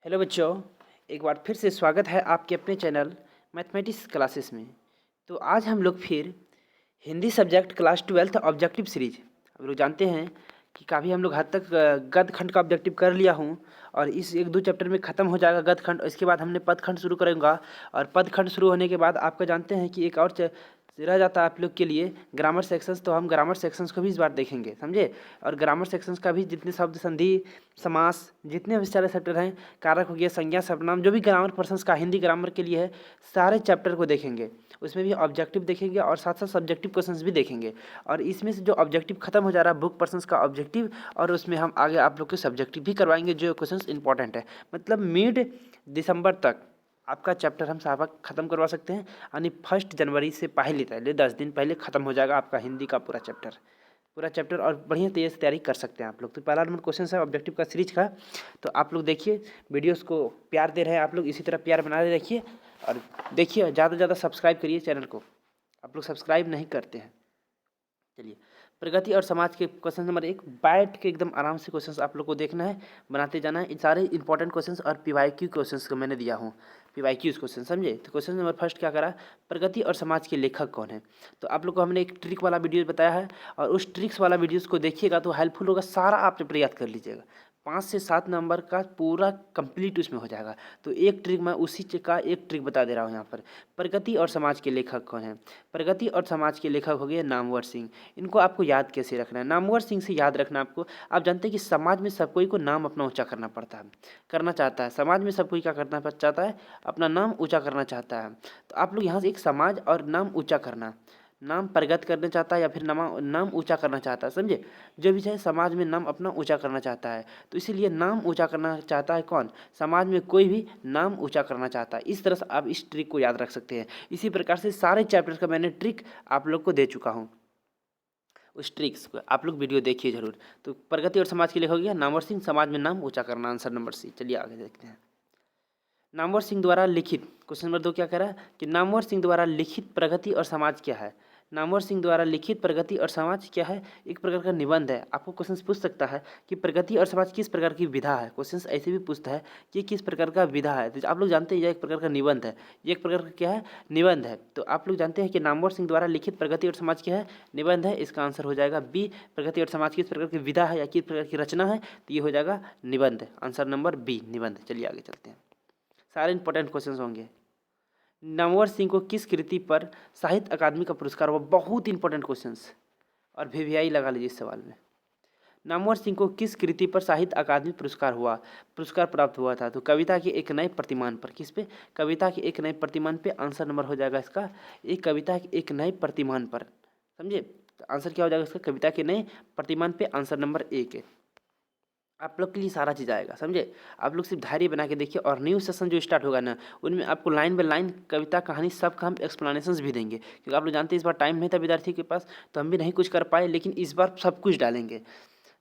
Hello बच्चों, एक बार फिर से स्वागत है आपके अपने चैनल मैथमेटिक्स क्लासेस में। तो आज हम लोग फिर Hindi subject class 12 objective series, हम लोग जानते हैं कि काफ़ी हम लोग हद तक गद्य खंड का ऑब्जेक्टिव कर लिया हूँ और इस एक दो चैप्टर में ख़त्म हो जाएगा गद्य खंड। इसके बाद हमने पद खंड शुरू करूँगा और पद खंड शुरू होने के बाद आपका जानते हैं कि एक और रह जाता है आप लोग के लिए ग्रामर सेक्शंस। तो हम ग्रामर सेक्शंस को भी इस बार देखेंगे, समझे। और ग्रामर सेक्शंस का भी जितने शब्द संधि समास जितने भी सारे चैप्टर हैं, कारक हो गया, संज्ञा, सर्वनाम, जो भी ग्रामर पर्सन्स का हिंदी ग्रामर के लिए है, सारे चैप्टर को देखेंगे। उसमें भी ऑब्जेक्टिव देखेंगे और साथ साथ सब्जेक्टिव क्वेश्चंस भी देखेंगे। और इसमें से जो ऑब्जेक्टिव खत्म हो जा रहा है बुक पर्सन्स का ऑब्जेक्टिव, और उसमें हम आगे आप लोग के सब्जेक्टिव भी करवाएंगे जो क्वेश्चंस इंपॉर्टेंट है। मतलब मिड दिसंबर तक आपका चैप्टर हम साहब खत्म करवा सकते हैं, यानी 1 जनवरी से पहले 10 दिन पहले खत्म हो जाएगा आपका हिंदी का पूरा चैप्टर और बढ़िया तेज़ी से तैयारी कर सकते हैं आप लोग। तो पहला नंबर क्वेश्चन है ऑब्जेक्टिव का सीरीज का। तो आप लोग देखिए, वीडियोस को प्यार दे रहे हैं आप लोग, इसी तरह प्यार बना रहे रखिए और देखिए, ज़्यादा से ज़्यादा सब्सक्राइब करिए चैनल को, आप लोग सब्सक्राइब नहीं करते हैं। चलिए, प्रगति और समाज के क्वेश्चन नंबर 1, बैठ के एकदम आराम से क्वेश्चंस आप लोग को देखना है, बनाते जाना है। इन सारे इंपॉर्टेंट क्वेश्चंस और पीवाईक्यू क्वेश्चंस को मैंने दिया हूँ, पीवाईक्यूज क्वेश्चन, समझे। तो क्वेश्चन नंबर फर्स्ट क्या करा, प्रगति और समाज के लेखक कौन है। तो आप लोग को हमने एक ट्रिक वाला वीडियो बताया है और उस ट्रिक्स वाला वीडियोस को देखिएगा तो हेल्पफुल होगा। सारा आप चैप्टर याद कर लीजिएगा, 5 से 7 नंबर का पूरा कंप्लीट उसमें हो जाएगा। तो एक ट्रिक मैं उसी का एक ट्रिक बता दे रहा हूँ यहाँ पर। प्रगति और समाज के लेखक कौन है। प्रगति और समाज के लेखक हो गए नामवर सिंह। इनको आपको याद कैसे रखना है, नामवर सिंह से याद रखना आपको। आप जानते हैं कि समाज में सब कोई को नाम अपना ऊंचा करना पड़ता है, करना चाहता है। समाज में सब कोई क्या करना चाहता है, अपना नाम ऊंचा करना चाहता है। तो आप लोग यहाँ से एक समाज और नाम ऊंचा करना, नाम प्रगत करना चाहता है या फिर नाम ऊंचा करना चाहता है, समझे। जो भी चाहे समाज में नाम अपना ऊंचा करना चाहता है, तो इसीलिए नाम ऊंचा करना चाहता है कौन, समाज में कोई भी नाम ऊंचा करना चाहता है। इस तरह से आप इस ट्रिक को याद रख सकते हैं। इसी प्रकार से सारे चैप्टर्स का मैंने ट्रिक आप लोग को दे चुका हूँ, उस ट्रिक्स को आप लोग वीडियो देखिए जरूर। तो प्रगति और समाज के लिए हो गया नामवर सिंह, समाज में नाम ऊंचा करना, आंसर नंबर सी। चलिए आगे देखते हैं। नामवर सिंह द्वारा लिखित, क्वेश्चन नंबर 2 क्या कह रहा है कि नामवर सिंह द्वारा लिखित प्रगति और समाज क्या है। नामवर सिंह द्वारा लिखित प्रगति और समाज क्या है, एक प्रकार का निबंध है। आपको क्वेश्चन पूछ सकता है कि प्रगति और समाज किस प्रकार की विधा है। क्वेश्चन ऐसे भी पूछता है कि किस प्रकार का विधा है। तो आप लोग जानते हैं यह एक प्रकार का निबंध है, ये एक प्रकार का क्या है, निबंध है। तो आप लोग जानते हैं कि नामवर सिंह द्वारा लिखित प्रगति और समाज क्या है, निबंध है। इसका आंसर हो जाएगा बी, प्रगति और समाज किस प्रकार की विधा है या किस प्रकार की रचना है, तो ये हो जाएगा निबंध, आंसर नंबर बी, निबंध। चलिए आगे चलते हैं, सारे इंपॉर्टेंट क्वेश्चंस होंगे। नामवर सिंह को किस कृति पर साहित्य अकादमी का पुरस्कार हुआ, बहुत इंपॉर्टेंट क्वेश्चंस, और वीवीआई लगा लीजिए इस सवाल में। नामवर सिंह को किस कृति पर साहित्य अकादमी पुरस्कार प्राप्त हुआ था। तो कविता के एक नए प्रतिमान पर, किस पे, कविता के एक नए प्रतिमान पे। आंसर नंबर हो जाएगा इसका एक, कविता के एक नए प्रतिमान पर, समझे। तो आंसर क्या हो जाएगा इसका, कविता के नए प्रतिमान पे, आंसर नंबर 1 है। आप लोग के लिए सारा चीज़ आएगा, समझे। आप लोग सिर्फ डायरी बना के देखिए और न्यू सेशन जो स्टार्ट होगा ना, उनमें आपको लाइन बाय लाइन कविता कहानी सब का हम एक्सप्लेनेशंस भी देंगे, क्योंकि आप लोग जानते हैं इस बार टाइम नहीं था विद्यार्थी के पास, तो हम भी नहीं कुछ कर पाए, लेकिन इस बार सब कुछ डालेंगे।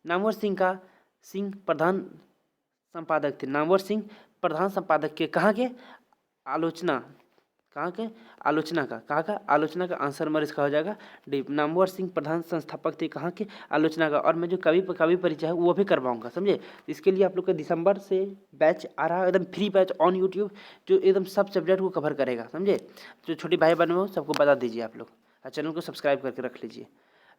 नामवर सिंह प्रधान संपादक थे। नामवर सिंह प्रधान संपादक के कहाँ के, आलोचना, कहाँ के, कहाँ का आलोचना का, आंसर नंबर इसका हो जाएगा डी। नामवर सिंह प्रधान संस्थापक थे कहाँ के, आलोचना का। और मैं जो कवि परिचय है वो भी करवाऊंगा, समझे। इसके लिए आप लोग का दिसंबर से बैच आ रहा है, एकदम फ्री बैच ऑन यूट्यूब, जो एकदम सब सब्जेक्ट को कवर करेगा, समझे। जो छोटे भाई बहन हो सबको बता दीजिए आप लोग, और चैनल को सब्सक्राइब करके रख लीजिए।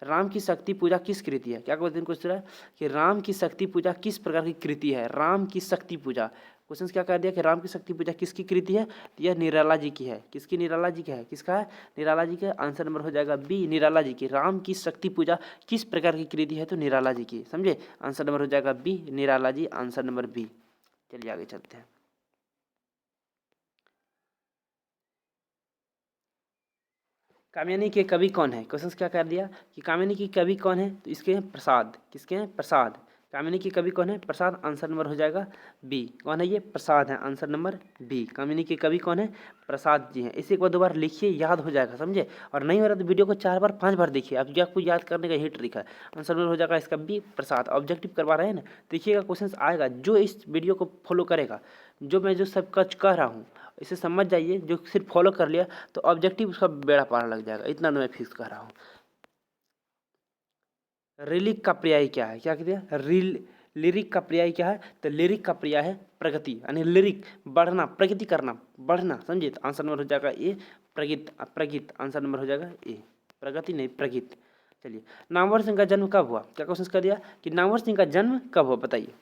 राम की शक्ति पूजा किस कृति है, क्या क्वेश्चन पूछ रहा है कि राम की शक्ति पूजा किस प्रकार की कृति है। राम की शक्ति पूजा, क्वेश्चन क्या कर दिया कि राम की शक्ति पूजा किसकी कृति है, तो यह निराला जी की है। किसकी, निराला जी की है, किसका है, निराला जी का। आंसर नंबर हो जाएगा बी, निराला जी की। राम की शक्ति पूजा किस प्रकार की कृति है, तो निराला जी की, समझे। आंसर नंबर हो जाएगा B, Nirala ji, answer number B. चलिए आगे चलते हैं। कामियानी के कवि कौन है, क्वेश्चन क्या कर दिया कि कामियानी की कवि कौन है, तो इसके हैं प्रसाद, किसके हैं, प्रसाद। कामिनी की कवि कौन है, प्रसाद, आंसर नंबर हो जाएगा बी। कौन है ये, प्रसाद है, आंसर नंबर बी। कामिनी के कवि कौन है, प्रसाद जी हैं। इसे एक बार 2 बार लिखिए, याद हो जाएगा, समझे। और नहीं हो रहा तो वीडियो को 4 बार 5 बार देखिए, आप आपको याद करने का यही ट्रिक है। आंसर नंबर हो जाएगा इसका बी, प्रसाद। ऑब्जेक्टिव करवा रहे हैं ना, देखिएगा क्वेश्चन आएगा, जो इस वीडियो को फॉलो करेगा, जो मैं जो सब कुछ कह रहा हूँ इसे समझ जाइए, जो सिर्फ फॉलो कर लिया तो ऑब्जेक्टिव उसका बेड़ा पार लग जाएगा, इतना मैं फिक्स कर रहा हूँ। रिलिक का पर्याय क्या है, क्या कहते हैं, लिरिक का पर्याय क्या है? तो लिरिक का पर्याय है प्रगति, यानी लिरिक बढ़ना, प्रगति करना, बढ़ना, समझिए। तो आंसर नंबर हो जाएगा ए प्रगित, प्रगित आंसर नंबर हो जाएगा ए, प्रगति नहीं प्रगित। चलिए, नामवर सिंह का जन्म कब हुआ? क्या क्वेश्चन कर दिया कि नामवर सिंह का जन्म कब हुआ, बताइए।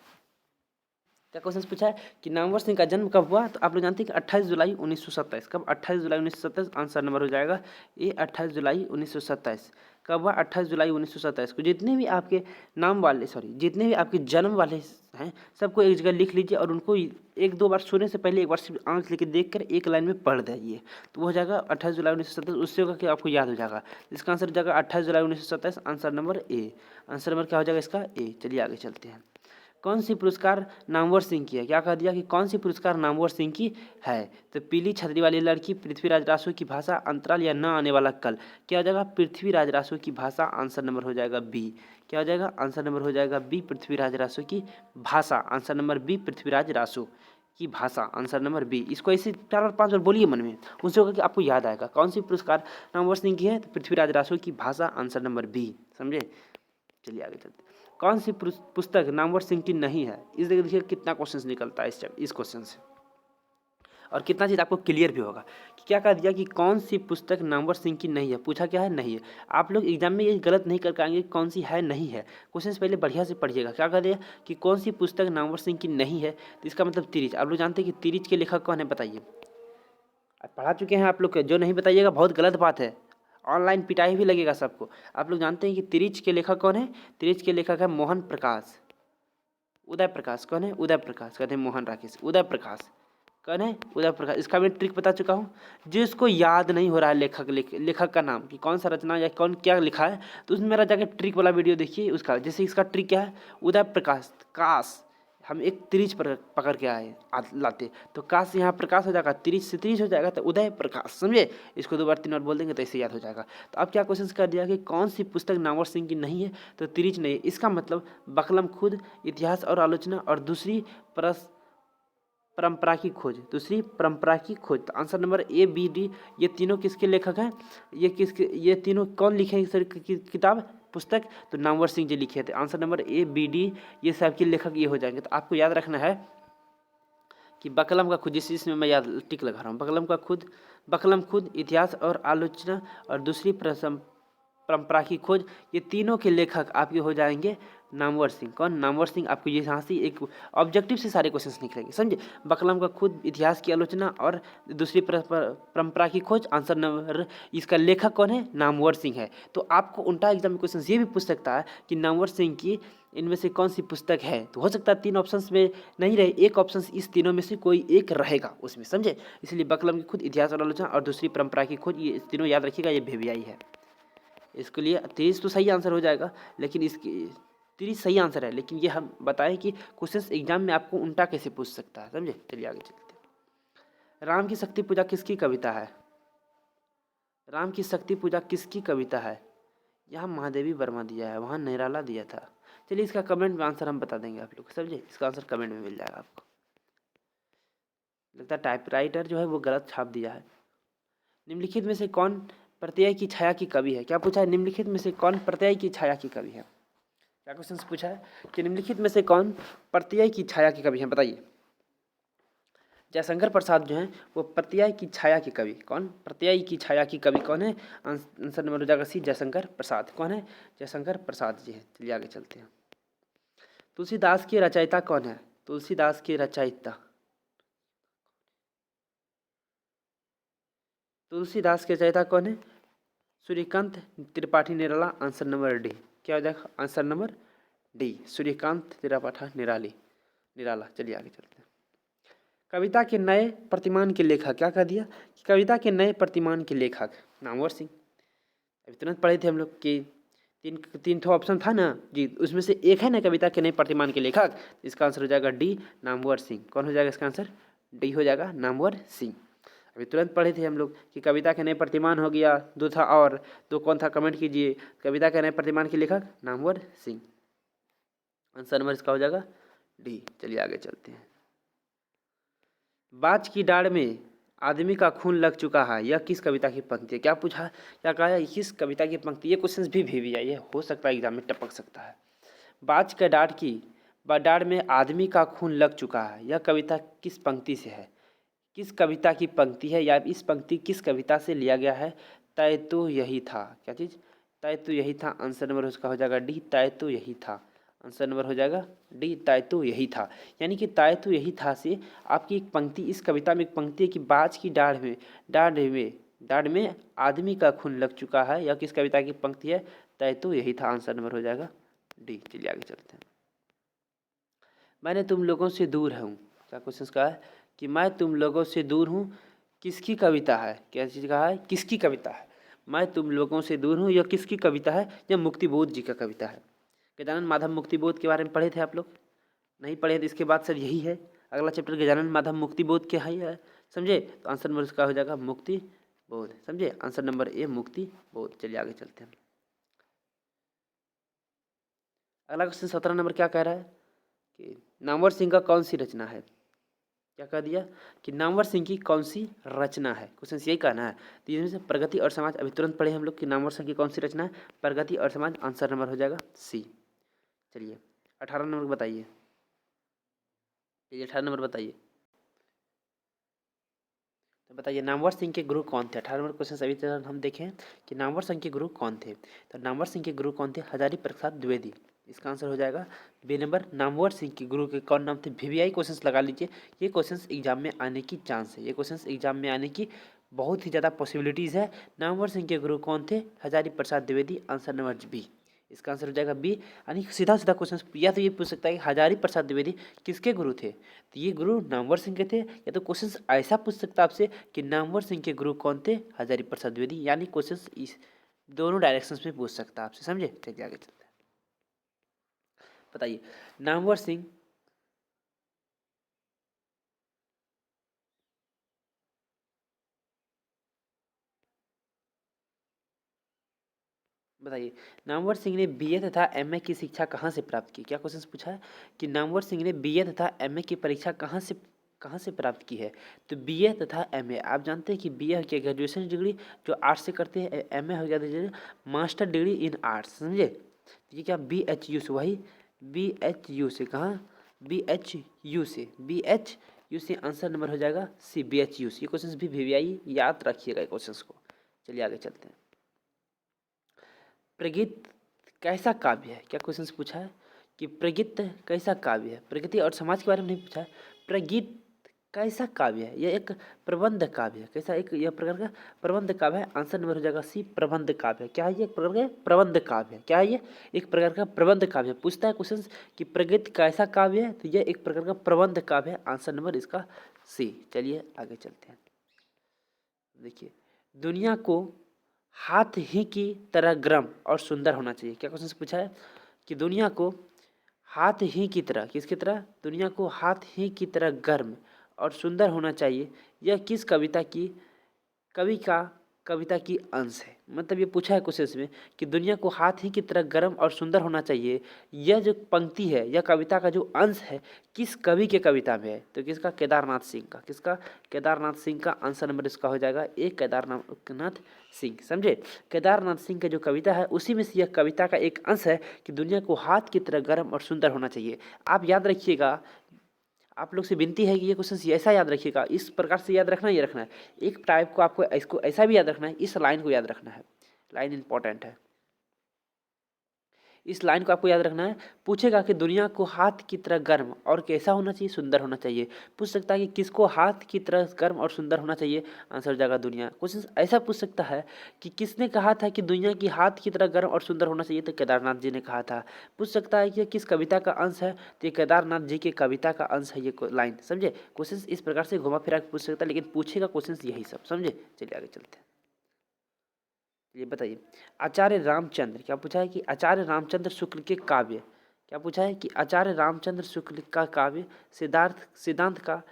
क्या क्वेश्चन पूछा है कि नामवर सिंह का जन्म कब हुआ? तो आप लोग जानते हैं कि 28 जुलाई 1927। कब? 28 जुलाई 1927 आंसर नंबर हो जाएगा ये 28 जुलाई 1927। कब हुआ? 28 जुलाई 1927 को। जितने भी आपके नाम वाले जितने भी आपके जन्म वाले हैं सबको एक जगह लिख लीजिए और उनको एक दो बार सोने से पहले एक बार सिर्फ आंख लेके देख कर एक लाइन में पढ़ दीजिए, तो वो हो जाएगा 28 जुलाई 1927। उससे होगा कि आपको याद हो जाएगा। इसका आंसर हो जाएगा 28 जुलाई 1927 आंसर नंबर ए। आंसर नंबर क्या हो जाएगा इसका? ए। चलिए आगे चलते हैं। कौन सी पुरस्कार नामवर सिंह की है? क्या कह दिया कि कौन सी पुरस्कार नामवर सिंह की है? तो पीली छतरी वाली लड़की, पृथ्वीराज रासो की भाषा, अंतराल या न आने वाला कल। क्या हो जाएगा? पृथ्वीराज रासो की भाषा आंसर नंबर हो जाएगा बी। क्या हो जाएगा? आंसर नंबर हो जाएगा बी पृथ्वीराज रासो की भाषा answer number B Prithviraj Raso की भाषा आंसर नंबर बी। इसको ऐसे 4 और 5 बार बोलिए मन में, उससे होगा कि आपको याद आएगा। कौन सी पुरस्कार नामवर सिंह की है? तो पृथ्वीराज रासो की भाषा आंसर नंबर बी, समझे। चलिए आगे चलते हैं। कौन सी पुस्तक नामवर सिंह की नहीं है? इस देखिए कितना क्वेश्चन निकलता है इस क्वेश्चन से, और कितना चीज़ आपको क्लियर भी होगा कि क्या कह दिया कि कौन सी पुस्तक नामवर सिंह की नहीं है। पूछा क्या है? नहीं है। आप लोग एग्जाम में ये गलत नहीं कर पाएंगे कौन सी है नहीं है। क्वेश्चन पहले बढ़िया से पढ़िएगा। क्या कह दिया कि कौन सी पुस्तक नामवर सिंह की नहीं है, तो इसका मतलब तिरिच। आप लोग जानते हैं कि तिरिच के लेखक कौन है? बताइए। पढ़ा चुके हैं आप लोग, जो नहीं बताइएगा बहुत गलत बात है, ऑनलाइन पिटाई भी लगेगा सबको। आप लोग जानते हैं कि तिरिच के लेखक कौन है? तिरिच के लेखक है मोहन प्रकाश, उदय प्रकाश। कौन है? उदय प्रकाश। कहते हैं मोहन राकेश, उदय प्रकाश। कौन है? उदय प्रकाश। इसका मैं ट्रिक बता चुका हूँ। जिसको याद नहीं हो रहा है लेखक का नाम कि कौन सा रचना या कौन क्या लिखा है, तो उसमें मेरा जाकर ट्रिक वाला वीडियो देखिए उसका। जैसे इसका ट्रिक क्या है? उदय प्रकाश, काश हम एक तिरिच पर पकड़ के आए लाते, तो काश यहाँ प्रकाश हो जाएगा, तिरिच से तिरिच हो जाएगा, तो उदय प्रकाश, समझे। इसको 2 बार 3 बार बोल देंगे तो ऐसे याद हो जाएगा। तो अब क्या क्वेश्चन कर दिया कि कौन सी पुस्तक नामवर सिंह की नहीं है? तो तिरिच नहीं। इसका मतलब बकलम खुद, इतिहास और आलोचना, और दूसरी परंपरा की खोज। दूसरी परंपरा की खोज। तो answer number A B D ये तीनों किसके लेखक हैं? ये तीनों कौन लिखे हैं सर किताब पुस्तक? तो नामवर सिंह जी लिखे थे। Answer number A B D ये सब के लेखक ये हो जाएंगे। तो आपको याद रखना है कि बकलम का खुद, जिस इसमें मैं याद टिक लगा रहा हूँ, बकलम खुद, इतिहास और आलोचना, और दूसरी परंपरा की खोज, ये तीनों के लेखक आपके हो जाएंगे नामवर सिंह। कौन? नामवर सिंह। आपको ये यहाँ से एक ऑब्जेक्टिव से सारे क्वेश्चंस निकलेंगे, समझे। बकलम का खुद, इतिहास की आलोचना और दूसरी परंपरा की खोज, आंसर नंबर इसका लेखक कौन है? नामवर सिंह है। तो आपको उल्टा एग्जाम में क्वेश्चन ये भी पूछ सकता है कि नामवर सिंह की इनमें से कौन सी पुस्तक है, तो हो सकता है 3 ऑप्शंस में नहीं रहे, एक ऑप्शन इस तीनों में से कोई एक रहेगा उसमें, समझे। इसलिए बकलम की खुद, इतिहास और आलोचना और दूसरी परंपरा की खोज, ये तीनों याद रखिएगा, ये भेवियाई है। इसके लिए 23 तो सही आंसर हो जाएगा, लेकिन इसकी 30 सही आंसर है, लेकिन ये हम बताएं कि क्वेश्चंस एग्जाम में आपको उल्टा कैसे पूछ सकता है, समझे। चलिए आगे चलते हैं। राम की शक्ति पूजा किसकी कविता है? राम की शक्ति पूजा किसकी कविता है? यहाँ महादेवी वर्मा दिया है, वहाँ निराला दिया था। चलिए इसका कमेंट में आंसर हम बता देंगे आप लोग, समझे। इसका आंसर कमेंट में मिल जाएगा आपको। लगता है टाइपराइटर जो है वो गलत छाप दिया है। निम्नलिखित में से कौन प्रत्यय की छाया की कवि है? क्या पूछा है? निम्नलिखित में से कौन प्रत्यय की छाया की कवि है? क्या क्वेश्चन पूछा है कि निम्नलिखित में से कौन प्रत्यय की छाया की कवि है? बताइए। जयशंकर प्रसाद जो हैं वो प्रत्यय की छाया की कवि। कौन? प्रत्यय की छाया की कवि कौन है? आंसर नंबर हो जाएगा सी जयशंकर प्रसाद। कौन है? जयशंकर प्रसाद जी है। चलिए आगे चलते हैं। तुलसीदास के रचयिता कौन है? तुलसीदास के रचयिता, तुलसीदास के रचयिता कौन है? Suryakant Tripathi Nirala. Answer number D. क्या हो जाएगा? Answer number D Suryakant Tripathi Nirala. चलिए आगे चलते हैं। कविता के नए प्रतिमान के लेखक। क्या कह दिया कि कविता के नए प्रतिमान के लेखक नामवर सिंह। अभी तुरंत पढ़े थे हम लोग कि तीन ठो ऑप्शन था ना जी, उसमें से एक है ना कविता के नए प्रतिमान के लेखक। इसका आंसर हो जाएगा डी नामवर सिंह। कौन हो जाएगा इसका आंसर? डी हो जाएगा नामवर सिंह। अभी तुरंत पढ़े थे हम लोग कि कविता के नए प्रतिमान हो गया, 2 था और 2 कौन था? कमेंट कीजिए। कविता के नए प्रतिमान के लेखक नामवर सिंह। आंसर नंबर इसका हो जाएगा डी। चलिए आगे चलते हैं। बाज की डाढ़ में आदमी का खून लग चुका है, यह किस कविता की पंक्ति है? क्या पूछा? क्या कहा है? किस कविता की पंक्ति? ये क्वेश्चन भी भेजी है, ये हो सकता है एग्जाम में टपक सकता है। बाज के डाढ़ की बडाड़ में आदमी का खून लग चुका है। यह कविता किस पंक्ति से है? किस कविता की पंक्ति है या इस पंक्ति किस कविता से लिया गया है? तय तो यही था। क्या चीज़? तय तो यही था। आंसर नंबर उसका हो जाएगा डी, तय तो यही था। आंसर नंबर हो जाएगा डी, तय तो यही था। यानी कि तय तो यही था से आपकी एक पंक्ति, इस कविता में एक पंक्ति है कि बाज की डाढ़ में आदमी का खून लग चुका है। यह किस कविता की पंक्ति है? तय तो यही था। आंसर नंबर हो जाएगा डी। चलिए आगे चलते हैं। मैंने तुम लोगों से दूर हूँ। क्या क्वेश्चन का है कि मैं तुम लोगों से दूर हूँ, किसकी कविता है? क्या चीज़ कहा है? किसकी कविता है? मैं तुम लोगों से दूर हूँ, यह किसकी कविता है? यह मुक्तिबोध जी का कविता है। गजानन माधव मुक्तिबोध के बारे में पढ़े थे आप लोग? नहीं पढ़े तो इसके बाद सर यही है अगला चैप्टर, गजानन माधव मुक्तिबोध क्या है, समझे? तो आंसर नंबर इसका हो जाएगा मुक्तिबोध। समझे? आंसर नंबर ए मुक्तिबोध। चलिए आगे चलते हैं। अगला क्वेश्चन 17 नंबर क्या कह रहा है कि नामवर सिंह का कौन सी रचना है? क्या कह दिया कि नामवर सिंह की कौन सी रचना है? क्वेश्चन यही कहना है। तो इसमें से प्रगति और समाज अभी तुरंत पढ़े हम लोग कि नामवर सिंह की कौन सी रचना है? प्रगति और समाज। आंसर नंबर हो जाएगा सी। चलिए 18 नंबर बताइए। चलिए 18 नंबर बताइए। तो बताइए नामवर सिंह के गुरु कौन थे? 18 नंबर क्वेश्चन अभी तक हम देखें कि नामवर सिंह के गुरु कौन थे। तो नामवर सिंह के गुरु कौन थे? हजारी प्रसाद द्विवेदी। इसका आंसर हो जाएगा बी नंबर। नामवर सिंह के गुरु के कौन नाम थे? वीवीआई क्वेश्चंस लगा लीजिए, ये क्वेश्चंस एग्जाम में आने की चांस है, ये क्वेश्चंस एग्जाम में आने की बहुत ही ज़्यादा पॉसिबिलिटीज़ है। नामवर सिंह के गुरु कौन थे? Hazari Prasad Dwivedi. Answer number B. इसका आंसर हो जाएगा बी। यानी सीधा सीधा क्वेश्चन या तो ये पूछ सकता है कि हजारी प्रसाद द्विवेदी किसके गुरु थे? तो ये गुरु नामवर सिंह के थे। या तो क्वेश्चन ऐसा पूछ सकता है आपसे कि नामवर सिंह के गुरु कौन थे? हजारी प्रसाद द्विवेदी। यानी क्वेश्चन इस दोनों डायरेक्शंस में पूछ सकता है आपसे। समझे? चलिए आगे चलते हैं। बताइए नामवर सिंह बताइए नामवर सिंह ने बीए तथा एमए की शिक्षा कहाँ से प्राप्त की? क्या क्वेश्चन पूछा है कि नामवर सिंह ने बीए तथा एमए की परीक्षा कहाँ से प्राप्त की है? तो बीए तथा एमए आप जानते हैं कि बीए की ग्रेजुएशन डिग्री जो आर्ट्स से करते हैं, एमए हो गया मास्टर डिग्री इन आर्ट्स। समझे? ये क्या BHU से, वही BHU से। कहाँ? BHU से आंसर नंबर हो जाएगा सी, BHU से। ये क्वेश्चन भी वीवीआई याद रखिएगा क्वेश्चन को। चलिए आगे चलते हैं। प्रगीत कैसा काव्य है? क्या क्वेश्चन पूछा है कि प्रगीत कैसा काव्य है? प्रगति और समाज के बारे में नहीं पूछा है। प्रगीत कैसा काव्य है? यह एक प्रबंध काव्य है। कैसा? एक यह प्रकार का प्रबंध काव्य है। आंसर नंबर हो जाएगा सी, प्रबंध काव्य। क्या है ये? एक प्रकार का प्रबंध काव्य है। क्या है ये? एक प्रकार का प्रबंध काव्य। पूछता है क्वेश्चन कि प्रगीत कैसा काव्य है, तो यह एक प्रकार का प्रबंध काव्य है। आंसर नंबर इसका सी। चलिए आगे चलते हैं। देखिए दुनिया को हाथ ही की तरह गर्म और सुंदर होना चाहिए। क्या क्वेश्चन पूछा है कि दुनिया को हाथ ही की तरह, किसकी तरह? दुनिया को हाथ ही की तरह गर्म और सुंदर होना चाहिए। यह किस कविता की कविता की अंश है? मतलब ये पूछा है क्वेश्चन में कि दुनिया को हाथ ही की तरह गर्म और सुंदर होना चाहिए। यह जो पंक्ति है, यह कविता का जो अंश है, किस कवि के कविता में है? तो किसका? केदारनाथ सिंह का। किसका? केदारनाथ सिंह का। आंसर नंबर इसका हो जाएगा ए, केदारनाथ सिंह। समझे? केदारनाथ सिंह का जो कविता है उसी में से यह कविता का एक अंश है कि दुनिया को हाथ की तरह गर्म और सुंदर होना चाहिए। आप याद रखिएगा, आप लोग से विनती है कि ये क्वेश्चन ऐसा याद रखिएगा, इस प्रकार से याद रखना, ये रखना है। एक टाइप को आपको इसको ऐसा भी याद रखना है, इस लाइन को याद रखना है। लाइन इंपॉर्टेंट है, इस लाइन को आपको याद रखना है। पूछेगा कि दुनिया को हाथ की तरह गर्म और कैसा होना चाहिए? सुंदर होना चाहिए। पूछ सकता है कि किसको हाथ की तरह गर्म और सुंदर होना चाहिए? आंसर हो जाएगा दुनिया। क्वेश्चन ऐसा पूछ सकता है कि किसने कहा था कि दुनिया की हाथ की तरह गर्म और सुंदर होना चाहिए? तो केदारनाथ जी ने कहा था। पूछ सकता है कि किस कविता का अंश है? तो ये केदारनाथ जी की कविता का अंश है ये लाइन। समझे? क्वेश्चन इस प्रकार से घुमा फिरा पूछ सकता है, लेकिन पूछेगा क्वेश्चन यही सब। समझे? चलिए आगे चलते हैं। ये बताइए आचार्य रामचंद्र, क्या पूछा है कि आचार्य रामचंद्र शुक्ल के काव्य, क्या पूछा है कि आचार्य रामचंद्र शुक्ल का काव्य सिद्धांत का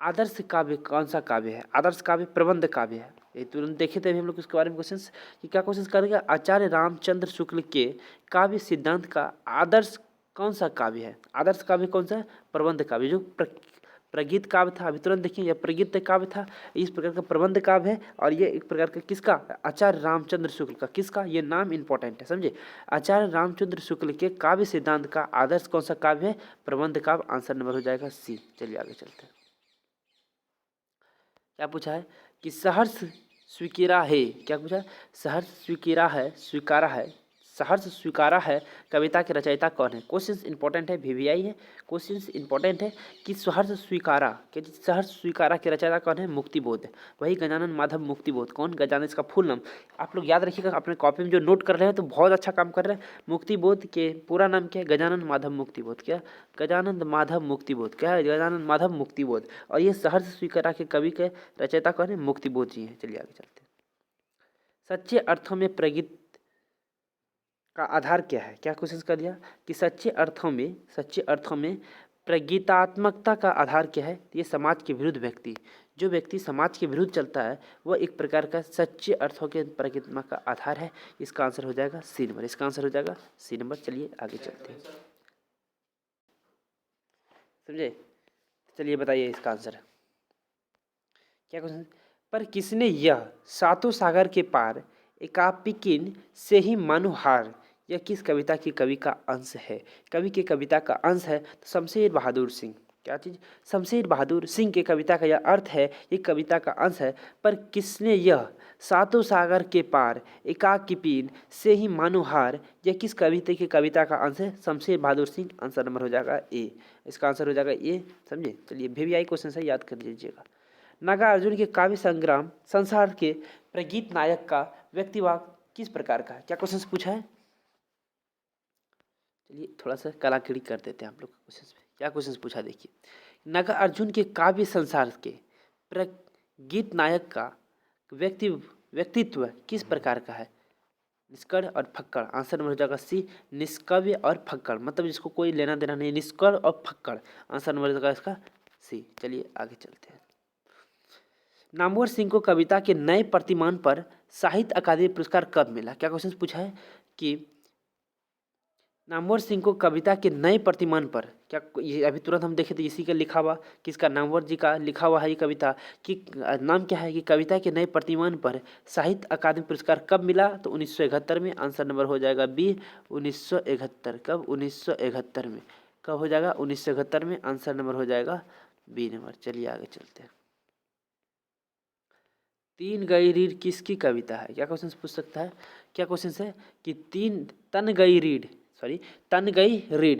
आदर्श काव्य कौन सा काव्य है? आदर्श काव्य प्रबंध काव्य है। ये तुरंत देखे थे हम लोग इसके बारे में क्वेश्चन कि क्या क्वेश्चन करेगा? आचार्य रामचंद्र शुक्ल के काव्य सिद्धांत का आदर्श कौन सा काव्य है? आदर्श काव्य कौन सा है? प्रबंध काव्य। जो प्रगीत काव्य था, अभी तुरंत देखिए यह प्रगीत काव्य था, इस प्रकार का प्रबंध काव्य है। और ये एक प्रकार का किसका, आचार्य रामचंद्र शुक्ल का, किसका, ये नाम इंपॉर्टेंट है समझे, आचार्य रामचंद्र शुक्ल के काव्य सिद्धांत का आदर्श कौन सा काव्य है, प्रबंध काव्य। आंसर नंबर हो जाएगा सी। चलिए आगे चलते हैं। क्या पूछा है कि सहर्ष स्वीकारा है, क्या पूछा है, सहर्ष स्वीकारा है, स्वीकारा है, सहर्ष स्वीकारा है कविता के रचयिता कौन है। क्वेश्चन इंपॉर्टेंट है, वीवीआई है, क्वेश्चन इंपॉर्टेंट है कि सहर्ष स्वीकारा के, सहर्ष स्वीकारा के रचयिता कौन है, मुक्तिबोध, वही गजानन माधव मुक्तिबोध। कौन, गजानन, इसका फुल नाम आप लोग याद रखिएगा, अपने कॉपी में जो नोट कर रहे हैं तो बहुत अच्छा काम कर रहे हैं। मुक्तिबोध के पूरा नाम क्या है, गजानन माधव मुक्तिबोध, क्या, गजानन माधव मुक्तिबोध, क्या है, गजानन माधव मुक्तिबोध। और ये सहर्ष स्वीकारा के कवि के रचयिता कौन है, मुक्तिबोध जी हैं। चलिए आगे चलते हैं। सच्चे अर्थों में प्रगीत का आधार क्या है, क्या क्वेश्चन कर दिया कि सच्चे अर्थों में प्रगीतात्मकता का आधार क्या है। ये समाज के विरुद्ध व्यक्ति, जो व्यक्ति समाज के विरुद्ध चलता है वह एक प्रकार का सच्चे अर्थों के प्रगीतात्मक का आधार है। इसका आंसर हो जाएगा सी नंबर, इसका आंसर हो जाएगा सी नंबर। चलिए आगे चलते हैं, समझे। चलिए बताइए इसका आंसर क्या क्वेश्चन, पर किसने यह सातों सागर के पार एकापिकिन से ही मनुहार, यह किस कविता की कवि का अंश है, कवि के कविता का अंश है तो शमशेर बहादुर सिंह, क्या चीज, शमशेर बहादुर सिंह के कविता का यह अर्थ है, ये कविता का अंश है। पर किसने यह सातों सागर के पार एकाकिपीन से ही मनुहार, यह किस कविता की कविता का अंश है, शमशेर बहादुर सिंह। आंसर नंबर हो जाएगा ए, इसका आंसर हो जाएगा ए, समझे। चलिए वीवीआई क्वेश्चन से याद कर लीजिएगा। नागार्जुन के काव्य संग्राम संसार के प्रगीत नायक का व्यक्तिवाद किस प्रकार का है, क्या क्वेश्चन पूछा है। चलिए थोड़ा सा कलाकृति कर देते हैं आप लोग क्वेश्चन पे, क्या क्वेश्चन पूछा देखिए। नागार्जुन के काव्य संसार के प्रगीत नायक का व्यक्तित्व किस प्रकार का है, निष्कड़ और फक्कड़। आंसर नंबर हो जाएगा सी, निष्कव्य और फक्कड़, मतलब जिसको कोई लेना देना नहीं, निष्कड़ और फक्कड़। आंसर नंबर हो जाएगा इसका सी। चलिए आगे चलते हैं। नामवर सिंह को कविता के नए प्रतिमान पर साहित्य अकादमी पुरस्कार कब मिला, क्या क्वेश्चन पूछा है कि नामवर सिंह को कविता के नए प्रतिमान पर, क्या ये अभी तुरंत हम देखे थे इसी का लिखा हुआ, किसका, नामवर जी का लिखा हुआ है ये कविता कि नाम क्या है कि कविता के नए प्रतिमान पर साहित्य अकादमी पुरस्कार कब मिला, तो 1971 में। आंसर नंबर हो जाएगा बी, 1971। कब, 1971 में। कब हो जाएगा, 1971 में। आंसर नंबर हो जाएगा बी नंबर। चलिए आगे चलते हैं। तीन गई रीढ़ किसकी कविता है, क्या क्वेश्चन पूछ सकता है, क्या क्वेश्चन है कि तन गई रीढ़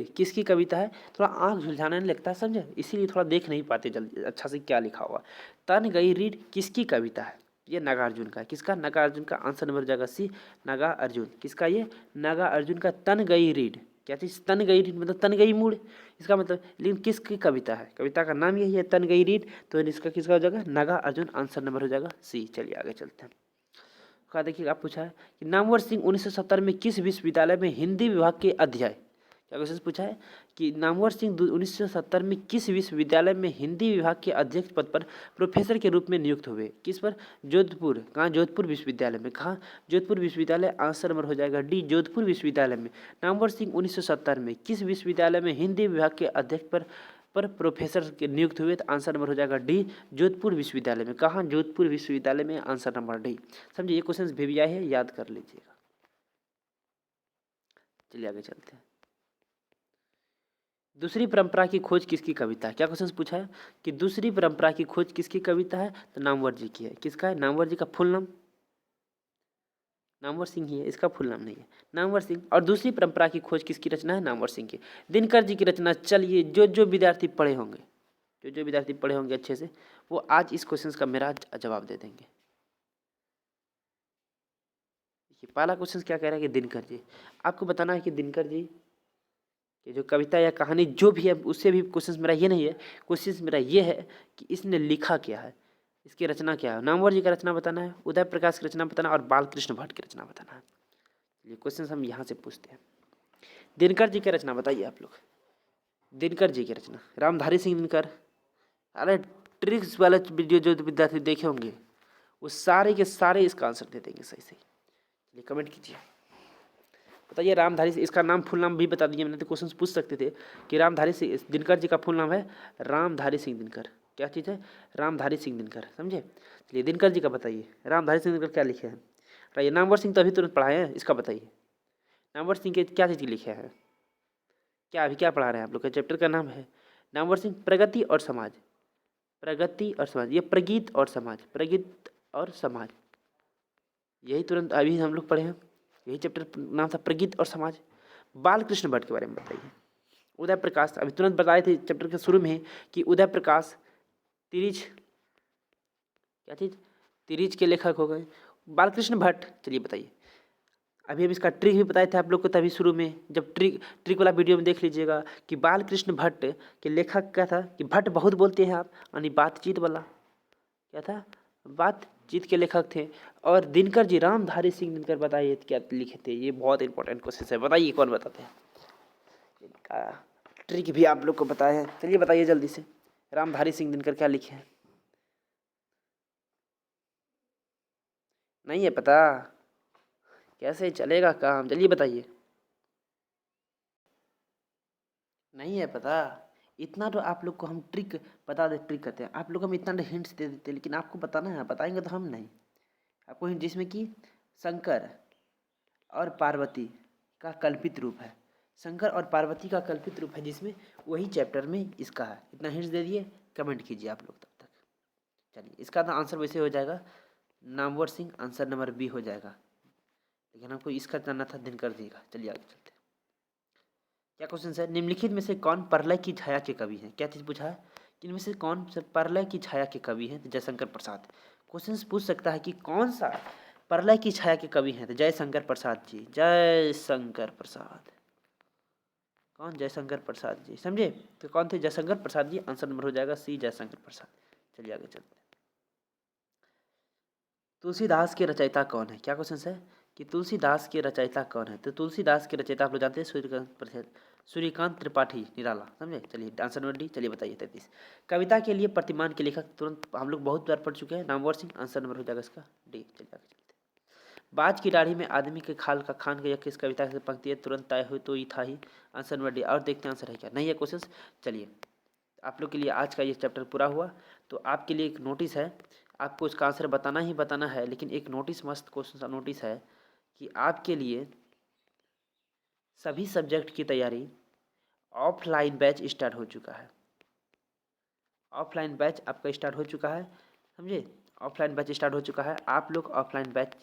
किसकी कविता है। थोड़ा आंख झुलझाने लगता है, समझे, इसीलिए थोड़ा देख नहीं पाते जल्दी अच्छा से क्या लिखा हुआ। तन गई रीढ़ किसकी कविता है, ये नागार्जुन का, किसका, नागार्जुन का। आंसर नंबर जाएगा सी, नागार्जुन, किसका, ये नागार्जुन का। तन गई रीढ़, क्या चीज़, तन गई रीढ़ मतलब तन गई मूड़, इसका मतलब, लेकिन किसकी कविता है, कविता का नाम यही है तन गई रीढ़, तो इसका किसका हो जाएगा, नागार्जुन। आंसर नंबर हो जाएगा सी। चलिए आगे चलते हैं। क्या देखिए आप पूछा है कि नामवर सिंह 1970 में किस विश्वविद्यालय में हिंदी विभाग के अध्यक्ष, क्या क्वेश्चन पूछा है कि नामवर सिंह 1970 में किस विश्वविद्यालय में हिंदी विभाग के अध्यक्ष पद पर प्रोफेसर के रूप में नियुक्त हुए, किस पर, जोधपुर, कहाँ, जोधपुर विश्वविद्यालय में, कहाँ, जोधपुर विश्वविद्यालय। आंसर नंबर हो जाएगा डी, जोधपुर विश्वविद्यालय में। नामवर सिंह 1970 में किस विश्वविद्यालय में हिंदी विभाग के अध्यक्ष पर प्रोफेसर के नियुक्त हुए, तो आंसर नंबर हो जाएगा डी, जोधपुर विश्वविद्यालय में। कहाँ, जोधपुर विश्वविद्यालय में। आंसर नंबर डी, समझिए। ये क्वेश्चन वीवीआई है, याद कर लीजिएगा। चलिए आगे चलते हैं। दूसरी परंपरा की खोज किसकी कविता है, क्या क्वेश्चन पूछा है कि दूसरी परंपरा की खोज किसकी कविता है, तो नामवर जी की है। किसका है, नामवर जी का फुल नाम, नामवर सिंह ही है, इसका फुल नाम नहीं है, नामवर सिंह। और दूसरी परंपरा की खोज किसकी रचना है, नामवर सिंह की। दिनकर जी की रचना। चलिए जो विद्यार्थी पढ़े होंगे, जो विद्यार्थी पढ़े होंगे अच्छे से, वो आज इस क्वेश्चन का मेरा जवाब दे देंगे। पहला क्वेश्चन क्या कह रहा है कि दिनकर जी, आपको बताना है कि दिनकर जी कि जो कविता या कहानी जो भी है, उससे भी क्वेश्चन मेरा ये नहीं है, क्वेश्चन मेरा ये है कि इसने लिखा क्या है, इसकी रचना क्या है। नामवर जी का रचना बताना है, उदय प्रकाश की रचना बताना है, और बालकृष्ण भट्ट की रचना बताना है। ये क्वेश्चन हम यहाँ से पूछते हैं। दिनकर जी की रचना बताइए आप लोग, दिनकर जी की रचना, रामधारी सिंह दिनकर। अरे ट्रिक्स वाला वीडियो जो विद्यार्थी देखे होंगे वो सारे के सारे इसका आंसर दे देंगे सही सही। चलिए कमेंट कीजिए। बताइए रामधारी सिंह, इसका नाम फुल नाम भी बता दीजिए, मैंने तो क्वेश्चन पूछ सकते थे कि रामधारी सिंह दिनकर जी का फुल नाम है रामधारी सिंह दिनकर। क्या चीज़ है? रामधारी सिंह दिनकर, समझे। चलिए दिनकर जी का बताइए, रामधारी सिंह दिनकर क्या लिखे हैं? बताइए। नामवर सिंह तो अभी तुरंत पढ़ाए हैं, इसका बताइए। नामवर सिंह के क्या चीज़ लिखे हैं? क्या अभी क्या पढ़ा रहे हैं आप लोग? का चैप्टर का नाम है नामवर सिंह प्रगति और समाज। प्रगति और समाज, ये प्रगीत और समाज, प्रगीत और समाज, यही तुरंत अभी हम लोग पढ़े हैं। यही चैप्टर नाम था प्रगीत और समाज। बाल कृष्ण भट्ट के बारे में बताइए। उदय प्रकाश, अभी तुरंत बताए थे चैप्टर के शुरू में कि उदय प्रकाश तिरिच, क्या चीज़? तिरिच के लेखक हो गए। बालकृष्ण भट्ट, चलिए बताइए। अभी हम इसका ट्रिक भी बताए थे आप लोग को तभी शुरू में, जब ट्रिक वाला वीडियो में देख लीजिएगा कि बालकृष्ण भट्ट के लेखक क्या था कि भट्ट बहुत बोलते हैं आप, यानी बातचीत वाला, क्या था? बातचीत के लेखक थे। और दिनकर जी, रामधारी सिंह दिनकर, बताइए क्या लिखे थे? ये बहुत इंपॉर्टेंट क्वेश्चन है, बताइए कौन बताते हैं? इनका ट्रिक भी आप लोग को बताया है, चलिए बताइए जल्दी से। रामधारी सिंह दिनकर क्या लिखे हैं? नहीं है पता? कैसे चलेगा काम, जल्दी बताइए। नहीं है पता? इतना तो आप लोग को हम ट्रिक बता दे, ट्रिक करते हैं आप लोग, हम इतना हिंट्स दे देते हैं, लेकिन आपको बताना है, बताएंगे तो हम नहीं। आपको हिंट, जिसमें कि शंकर और पार्वती का कल्पित रूप है, शंकर और पार्वती का कल्पित रूप है, जिसमें वही चैप्टर में इसका है। इतना हिंट्स दे दिए, कमेंट कीजिए आप लोग तब तक। चलिए इसका तो आंसर वैसे हो जाएगा Namvar Singh, answer number B हो जाएगा, लेकिन हमको इसका जानना था दिनकर जी का। चलिए आगे चलते हैं। क्या क्वेश्चन है? निम्नलिखित में से कौन प्रलय की छाया के कवि हैं? क्या चीज़ पूछा है कि इनमें से कौन से प्रलय की छाया के कवि हैं? तो जयशंकर प्रसाद। क्वेश्चन पूछ सकता है कि कौन सा प्रलय की छाया के कवि हैं? तो जयशंकर प्रसाद जी, जयशंकर प्रसाद। कौन? जयशंकर प्रसाद जी, समझे। तो कौन थे? जयशंकर प्रसाद जी, आंसर नंबर हो जाएगा सी, जयशंकर प्रसाद। चलिए आगे चलते हैं। तुलसीदास के रचयिता कौन है? क्या क्वेश्चन है कि तुलसीदास के रचयिता कौन है? तो तुलसीदास के रचयिता आप लोग जानते हैं सूर्यकांत त्रिपाठी निराला, समझे। चलिए आंसर नंबर डी, चलिए बताइए 33। कविता के लिए प्रतिमान के लेखक, तुरंत हम लोग बहुत बार पढ़ चुके हैं, नामवर सिंह, आंसर नंबर हो जाएगा इसका डी। चलिए आगे चलते हैं। बाज की दाढ़ी में आदमी के खाल का खान का, यह किस कविता से पंक्ति है? तुरंत तय हुई तो ये था ही, आंसर नंबर डी। और देखते हैं आंसर है क्या, नहीं है क्वेश्चन। चलिए आप लोग के लिए आज का ये चैप्टर पूरा हुआ। तो आपके लिए एक नोटिस है, आपको इसका आंसर बताना ही बताना है, लेकिन एक नोटिस, मस्त क्वेश्चन नोटिस है कि आपके लिए सभी सब्जेक्ट की तैयारी ऑफलाइन बैच स्टार्ट हो चुका है। ऑफलाइन बैच आपका स्टार्ट हो चुका है, समझे। ऑफलाइन बैच स्टार्ट हो चुका है। आप लोग ऑफलाइन बैच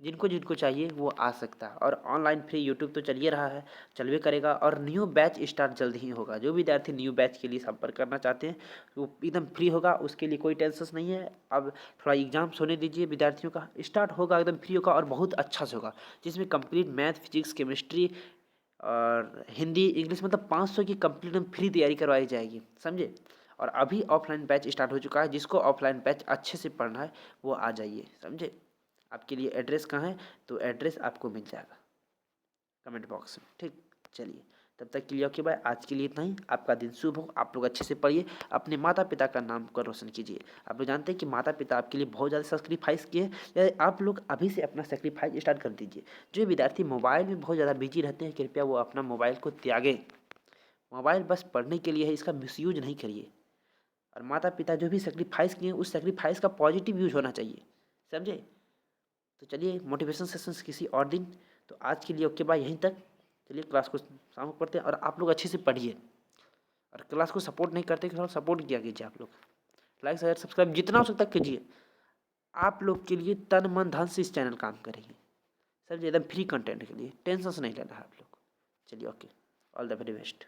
जिनको जिनको चाहिए वो आ सकता है, और ऑनलाइन फ्री यूट्यूब तो चलिए रहा है, चलवे करेगा, और न्यू बैच स्टार्ट जल्द ही होगा। जो विद्यार्थी न्यू बैच के लिए संपर्क करना चाहते हैं वो एकदम फ्री होगा, उसके लिए कोई टेंशन नहीं है। अब थोड़ा एग्जाम्स होने दीजिए, विद्यार्थियों का स्टार्ट होगा, एकदम फ्री होगा और बहुत अच्छा से होगा, जिसमें कंप्लीट मैथ, फिजिक्स, केमिस्ट्री और हिंदी, इंग्लिश, मतलब 500 की कंप्लीट फ्री तैयारी करवाई जाएगी, समझे। और अभी ऑफलाइन बैच स्टार्ट हो चुका है, जिसको ऑफलाइन बैच अच्छे से पढ़ना है वो आ जाइए, समझे। आपके लिए एड्रेस कहाँ है? तो एड्रेस आपको मिल जाएगा कमेंट बॉक्स में, ठीक। चलिए तब तक के लिए ओके बाय। आज के लिए इतना ही। आपका दिन शुभ हो, आप लोग अच्छे से पढ़िए, अपने माता पिता का नाम को रोशन कीजिए। आप लोग जानते हैं कि माता पिता आपके लिए बहुत ज़्यादा सेक्रीफाइस किए हैं, आप लोग अभी से अपना सेक्रीफाइस स्टार्ट कर दीजिए। जो विद्यार्थी मोबाइल में बहुत ज़्यादा बिजी रहते हैं, कृपया वो अपना मोबाइल को त्यागें। मोबाइल बस पढ़ने के लिए है, इसका मिसयूज नहीं करिए। और माता पिता जो भी सेक्रीफाइस किए उस सेक्रीफाइस का पॉजिटिव यूज होना चाहिए, समझे। तो चलिए मोटिवेशन सेशंस किसी और दिन। तो आज के लिए ओके बाय, यहीं तक। चलिए क्लास को शाम को पढ़ते हैं, और आप लोग अच्छे से पढ़िए, और क्लास को सपोर्ट नहीं करते थोड़ा सपोर्ट किया कीजिए। आप लोग लाइक शेयर सब्सक्राइब जितना हो सकता कीजिए। आप लोग के लिए तन मन धन से इस चैनल काम करेंगे, समझिए, एकदम फ्री कंटेंट के लिए टेंशन नहीं लेना है आप लोग। चलिए okay, all the very best.